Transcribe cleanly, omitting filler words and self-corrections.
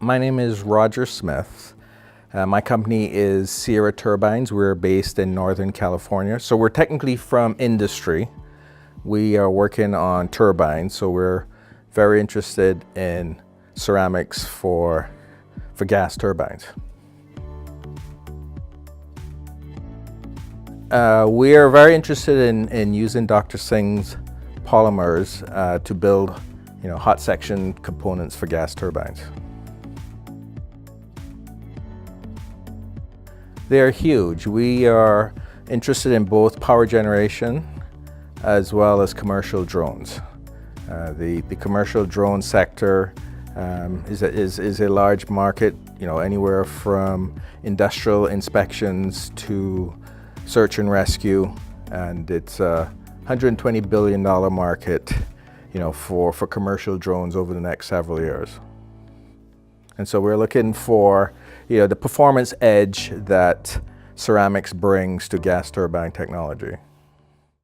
My name is Roger Smith. My company is Sierra Turbines. We're based in Northern California. So we're technically from industry. We are working on turbines, so we're very interested in ceramics for gas turbines. We are very interested in using Dr. Singh's polymers to build, hot section components for gas turbines. They're huge. We are interested in both power generation as well as commercial drones. The commercial drone sector is a large market, anywhere from industrial inspections to search and rescue, and it's a $120 billion market, for commercial drones over the next several years. And so we're looking for, the performance edge that ceramics brings to gas turbine technology.